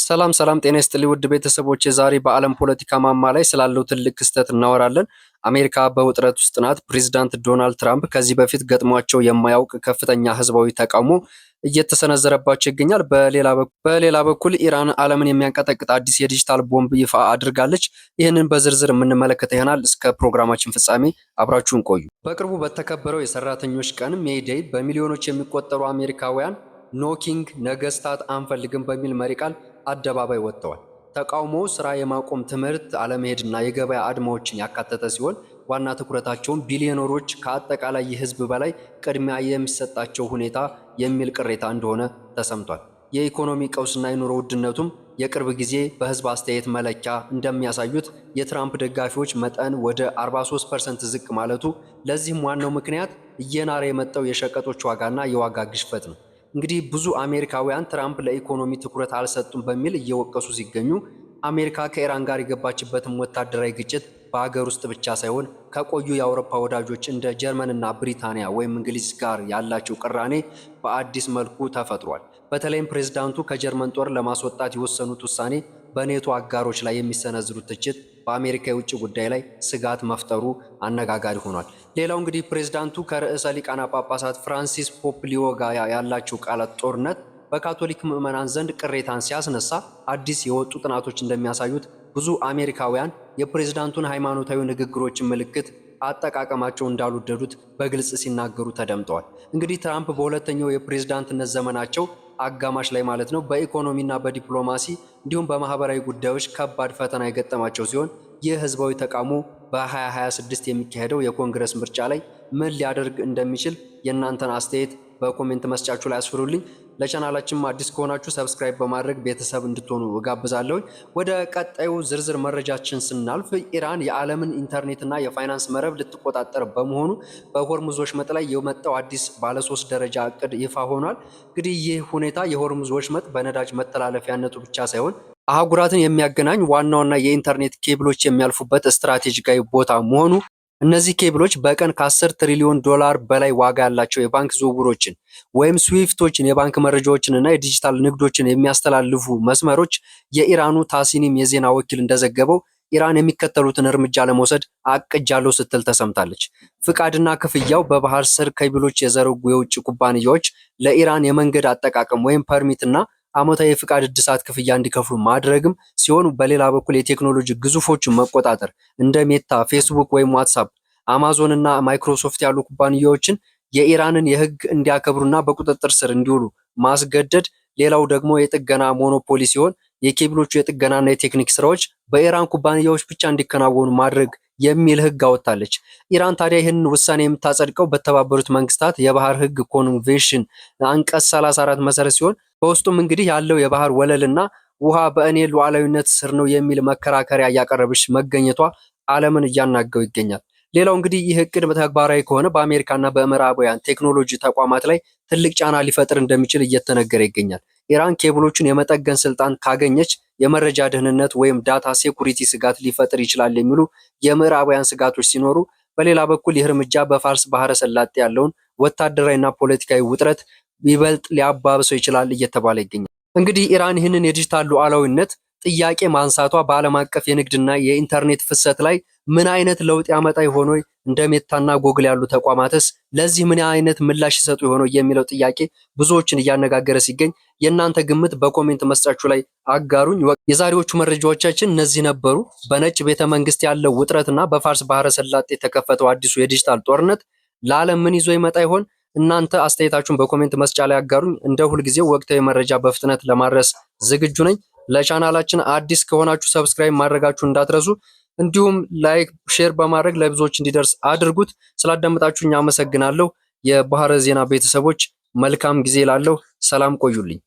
ሰላም ሰላም ጤና ይስጥልኝ ውድ ቤተሰቦች ዛሬ በዓለም ፖለቲካ ማማ ላይ ስላለው ትልቅ ክስተት እናወራለን። አሜሪካ በውጥረት ውስጥ ናት። ፕሬዝዳንት ዶናልድ ትራምፕ ከዚህ በፊት ገጥሟቸው የማያውቅ ከፍተኛ ህዝባዊ ተቃውሞ እየተሰነዘረባቸው ይገኛል። በሌላ በኩል ኢራን ዓለምን የሚያንቀጠቅጥ አዲስ የዲጂታል ቦምብ ይፋ አድርጋለች። ይህንን በዝርዝር የምንመለከት ይሆናል። እስከ ፕሮግራማችን ፍጻሜ አብራችሁን ቆዩ። በቅርቡ በተከበረው የሰራተኞች ቀን ሜይ ዴይ በሚሊዮኖች የሚቆጠሩ አሜሪካውያን ኖኪንግ ነገስታት አንፈልግም በሚል መሪ ቃል አደባባይ ወጥተዋል። ተቃውሞው ስራ የማቆም ትምህርት አለመሄድና የገበያ አድማዎችን ያካተተ ሲሆን ዋና ትኩረታቸውን ቢሊዮነሮች ከአጠቃላይ የህዝብ በላይ ቅድሚያ የሚሰጣቸው ሁኔታ የሚል ቅሬታ እንደሆነ ተሰምቷል። የኢኮኖሚ ቀውስና የኑሮ ውድነቱም የቅርብ ጊዜ በህዝብ አስተያየት መለኪያ እንደሚያሳዩት የትራምፕ ደጋፊዎች መጠን ወደ 43% ዝቅ ማለቱ፣ ለዚህም ዋናው ምክንያት እየናረ የመጣው የሸቀጦች ዋጋና የዋጋ ግሽበት ነው። እንግዲህ ብዙ አሜሪካውያን ትራምፕ ለኢኮኖሚ ትኩረት አልሰጡም በሚል እየወቀሱ ሲገኙ አሜሪካ ከኢራን ጋር የገባችበትም ወታደራዊ ግጭት በሀገር ውስጥ ብቻ ሳይሆን ከቆዩ የአውሮፓ ወዳጆች እንደ ጀርመንና ብሪታንያ ወይም እንግሊዝ ጋር ያላቸው ቅራኔ በአዲስ መልኩ ተፈጥሯል። በተለይም ፕሬዝዳንቱ ከጀርመን ጦር ለማስወጣት የወሰኑት ውሳኔ በኔቶ አጋሮች ላይ የሚሰነዝሩት ትችት በአሜሪካ የውጭ ጉዳይ ላይ ስጋት መፍጠሩ አነጋጋሪ ሆኗል። ሌላው እንግዲህ ፕሬዝዳንቱ ከርዕሰ ሊቃነ ጳጳሳት ፍራንሲስ ፖፕ ሊዮ ጋር ያላቸው ቃላት ጦርነት በካቶሊክ ምዕመናን ዘንድ ቅሬታን ሲያስነሳ አዲስ የወጡ ጥናቶች እንደሚያሳዩት ብዙ አሜሪካውያን የፕሬዝዳንቱን ሃይማኖታዊ ንግግሮችን ምልክት አጠቃቀማቸው እንዳልወደዱት በግልጽ ሲናገሩ ተደምጠዋል። እንግዲህ ትራምፕ በሁለተኛው የፕሬዝዳንትነት ዘመናቸው አጋማሽ ላይ ማለት ነው በኢኮኖሚና በዲፕሎማሲ እንዲሁም በማህበራዊ ጉዳዮች ከባድ ፈተና የገጠማቸው ሲሆን ይህ ህዝባዊ ተቃውሞ በ2026 የሚካሄደው የኮንግረስ ምርጫ ላይ ምን ሊያደርግ እንደሚችል የእናንተን አስተያየት በኮሜንት መስጫችሁ ላይ አስፍሩልኝ። ለቻናላችን አዲስ ከሆናችሁ ሰብስክራይብ በማድረግ ቤተሰብ እንድትሆኑ እጋብዛለሁ። ወደ ቀጣዩ ዝርዝር መረጃችን ስናልፍ ኢራን የዓለምን ኢንተርኔትና የፋይናንስ መረብ ልትቆጣጠር በመሆኑ በሆርሙዝ ወሽመጥ ላይ የመጣው አዲስ ባለ3 ደረጃ እቅድ ይፋ ሆኗል። እንግዲህ ይህ ሁኔታ የሆርሙዝ ወሽመጥ በነዳጅ መተላለፊያነቱ ብቻ ሳይሆን አህጉራትን የሚያገናኝ ዋና ዋና የኢንተርኔት ኬብሎች የሚያልፉበት ስትራቴጂካዊ ቦታ መሆኑ፣ እነዚህ ኬብሎች በቀን ከ10 ትሪሊዮን ዶላር በላይ ዋጋ ያላቸው የባንክ ዝውውሮችን ወይም ስዊፍቶችን የባንክ መረጃዎችን እና የዲጂታል ንግዶችን የሚያስተላልፉ መስመሮች። የኢራኑ ታሲኒም የዜና ወኪል እንደዘገበው ኢራን የሚከተሉትን እርምጃ ለመውሰድ አቅጃለሁ ስትል ተሰምታለች። ፍቃድና ክፍያው በባህር ስር ኬብሎች የዘረጉ የውጭ ኩባንያዎች ለኢራን የመንገድ አጠቃቀም ወይም ፐርሚትና ዓመታዊ የፍቃድ እድሳት ክፍያ እንዲከፍሉ ማድረግም ሲሆን፣ በሌላ በኩል የቴክኖሎጂ ግዙፎችን መቆጣጠር እንደ ሜታ፣ ፌስቡክ ወይም ዋትሳፕ፣ አማዞን እና ማይክሮሶፍት ያሉ ኩባንያዎችን የኢራንን የህግ እንዲያከብሩና በቁጥጥር ስር እንዲውሉ ማስገደድ። ሌላው ደግሞ የጥገና ሞኖፖሊ ሲሆን የኬብሎቹ የጥገናና የቴክኒክ ስራዎች በኢራን ኩባንያዎች ብቻ እንዲከናወኑ ማድረግ የሚል ህግ አወጣለች። ኢራን ታዲያ ይህንን ውሳኔ የምታጸድቀው በተባበሩት መንግስታት የባህር ህግ ኮንቬንሽን አንቀጽ 34 መሰረት ሲሆን በውስጡም እንግዲህ ያለው የባህር ወለልና ውሃ በእኔ ሉዓላዊነት ስር ነው የሚል መከራከሪያ እያቀረበች መገኘቷ ዓለምን እያናገው ይገኛል። ሌላው እንግዲህ ይህ እቅድ ተግባራዊ ከሆነ በአሜሪካና በምዕራባውያን ቴክኖሎጂ ተቋማት ላይ ትልቅ ጫና ሊፈጥር እንደሚችል እየተነገረ ይገኛል። ኢራን ኬብሎቹን የመጠገን ስልጣን ካገኘች የመረጃ ደህንነት ወይም ዳታ ሴኩሪቲ ስጋት ሊፈጥር ይችላል የሚሉ የምዕራባውያን ስጋቶች ሲኖሩ፣ በሌላ በኩል ይህ እርምጃ በፋርስ ባህረ ሰላጤ ያለውን ወታደራዊና ፖለቲካዊ ውጥረት ይበልጥ ሊያባብሰው ይችላል እየተባለ ይገኛል። እንግዲህ ኢራን ይህንን የዲጂታል ሉዓላዊነት ጥያቄ ማንሳቷ በዓለም አቀፍ የንግድና የኢንተርኔት ፍሰት ላይ ምን አይነት ለውጥ ያመጣ ይሆን? እንደ ሜታና ጎግል ያሉ ተቋማትስ ለዚህ ምን አይነት ምላሽ ይሰጡ ይሆን የሚለው ጥያቄ ብዙዎችን እያነጋገረ ሲገኝ የእናንተ ግምት በኮሜንት መስጫችሁ ላይ አጋሩኝ። የዛሬዎቹ መረጃዎቻችን እነዚህ ነበሩ። በነጭ ቤተ መንግስት ያለው ውጥረትና በፋርስ ባህረ ሰላጤ የተከፈተው አዲሱ የዲጂታል ጦርነት ለዓለም ምን ይዞ ይመጣ ይሆን? እናንተ አስተያየታችሁን በኮሜንት መስጫ ላይ አጋሩኝ። እንደ ሁልጊዜው ወቅታዊ መረጃ በፍጥነት ለማድረስ ዝግጁ ነኝ። ለቻናላችን አዲስ ከሆናችሁ ሰብስክራይብ ማድረጋችሁን እንዳትረሱ። እንዲሁም ላይክ፣ ሼር በማድረግ ለብዙዎች እንዲደርስ አድርጉት። ስላዳመጣችሁኝ አመሰግናለሁ። የባህረ ዜና ቤተሰቦች መልካም ጊዜ ላለው ሰላም ቆዩልኝ።